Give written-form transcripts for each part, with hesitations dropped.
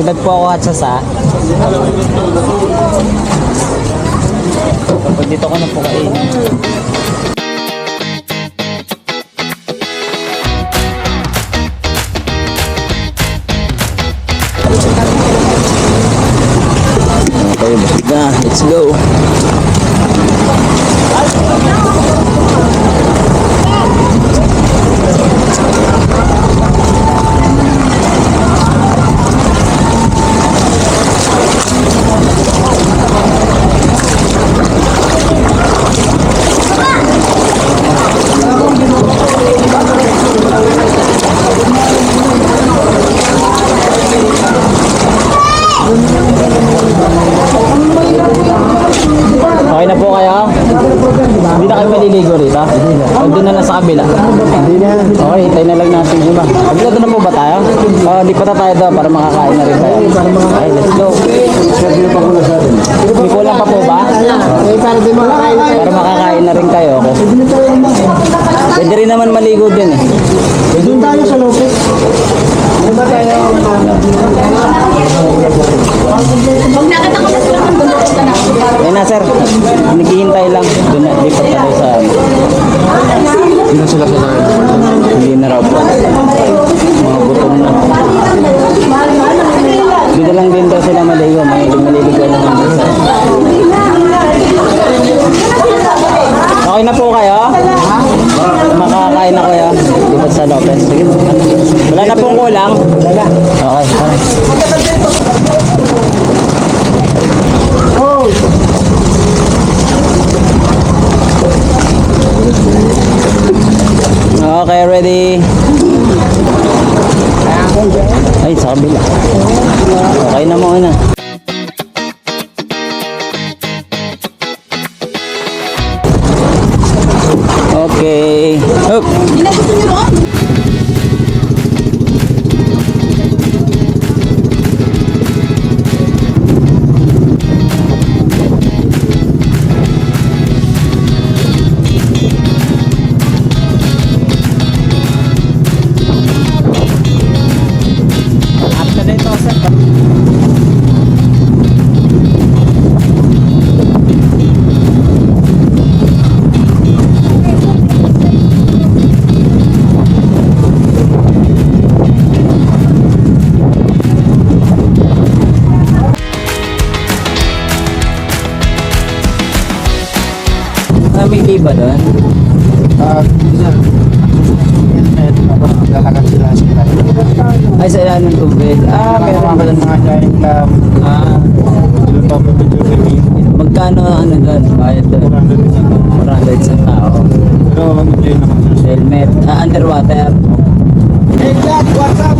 Dagdag po ako at sasa. Pag dito ko na po kain. Okay, balik na. Let's go. Okay na po kayo? Hindi na kayo maliligo rito? O doon na lang sa kabila? Okay, hintay na lang natin iba. Kabila na po ba tayo? Lipat na tayo doon para makakain na rin tayo. Okay, let's go. May kulang pa po ba? Para makakain na rin kayo. Pwede rin naman maligo din eh. Doon tayo sa Lopez. Doon tayo. Ayun na sir, naghihintay lang. Doon na, lipat tayo sa... Hindi na sila sa Hindi na raw po. Mga gutom na. Dito lang din daw sila maligo. Maliligo na lang din sir. Okay na po kayo? Makakain na kayo? Lipat sa Lopez. Sige. Wala na pong kulang? Wala. Okay. Okay, ready? Ay, sa kabila. Okay na muna. Okay. Up. May iba doon? Lalakas sila sa ilalim. Ay, sa ilalim ng tubig. Meron Meron mga giant club. Doon pa po dito kami. Magkano ano doon? Bayad doon? 400 sa tao. Pero hindi naman sila. Helmet. Underwater. Hey, Jack, what's up?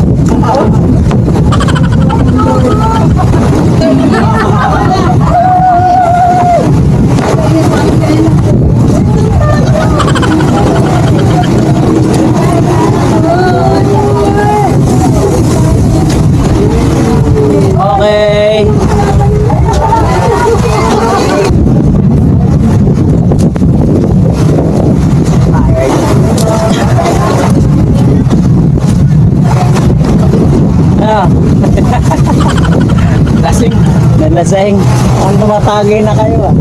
Okay. Lasing. Nalasing. Ang tumatagay na kayo ah.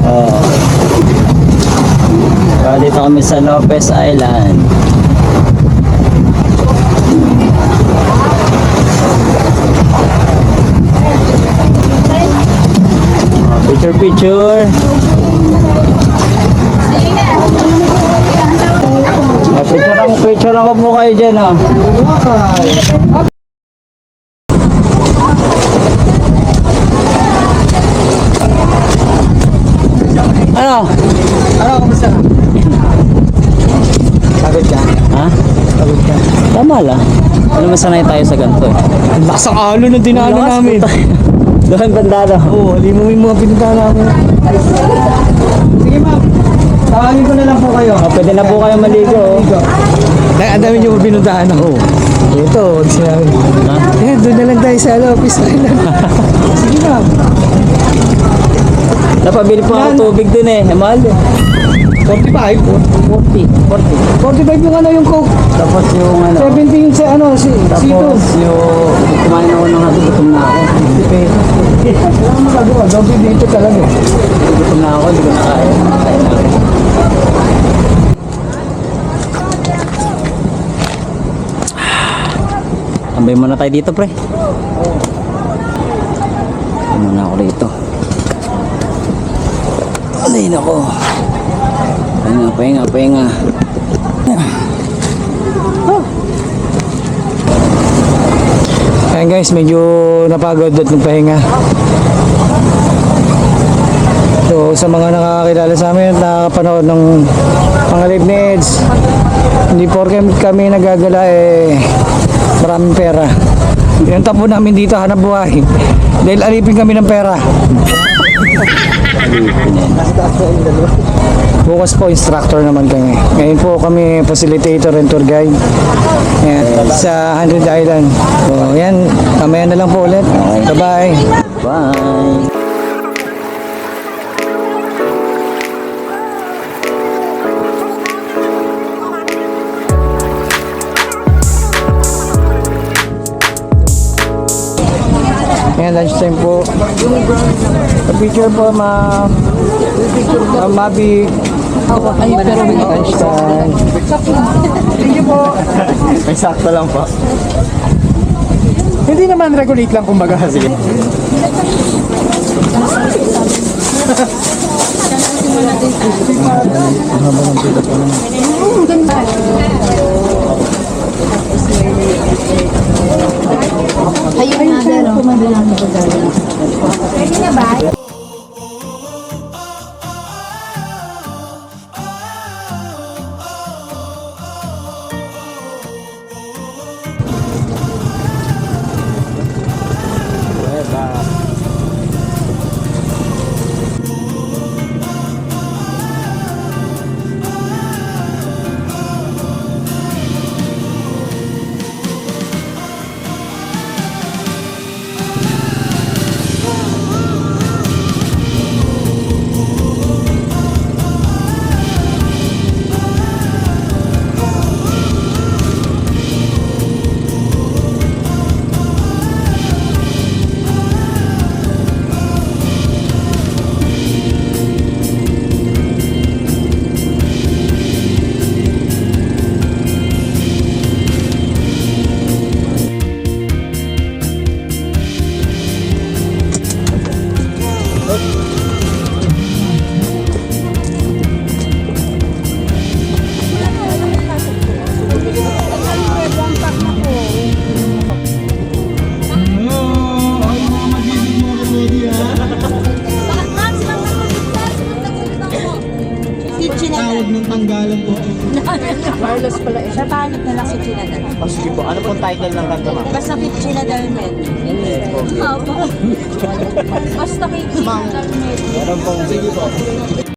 Oh. Dito kami sa Lopez Island. Picture. Picture ako po kayo dyan oh. Ano, kumusta ka? Pagod ka? Ha? Pagod ka? Tama lang. Ano masanay tayo sa ganito eh. Ang lakas ang alo na dinaanan namin. Doon banda na. Oo, hindi mo yung mga pinuntahan namin. Sige ma'am, tawagin ko na lang po kayo. Pwede na po kayo maligo. Ang dami nyo pinuntahan ako. Ito, sinabi. Eh, doon na lang tayo sa Lopez Island. Sige ma'am. Napabili po ako tubig dun eh. Mahal eh. 45? 40. 45 yung ano yung Coke. Tapos yung ano, 17 sa ano, si tapos yung kumain ako ng hati, gutom na ako. Wala kang magagawa, doble dito talaga. Gutom na ako, hindi ko na kaya. Kain na ako. Tambay muna tayo dito, pre. Ano muna ako dito. Alay nako. Pahinga. Ayan guys, medyo napagod at nagpahinga. So sa mga nakakakilala sa amin at nakakapanood ng mga live needs, hindi porke kami nagagala maraming pera. Yung tapo namin dito hanap buhay dahil alipin kami ng pera. Bukas po instructor naman kami. Ngayon po kami facilitator and tour guide. Ayan, sa 100 Island. So yan, mamaya na lang po ulit. Bye-bye. Bye. Ayan, lunchtime po. Picture po, ma'am. Ma'am Mabi. Ay, pero may Lunchtime. may sakto lang po. Hindi naman regulate lang kumbaga. Sige. Ayun na, pero pwede na ba? Carlos pala. Siya pahanap na lang si China dal. Oh, sige po. Ano pong title ng kanta, ma'am? Basta kay China dal med. Basta kay China dal med. Ano pong... Sige po.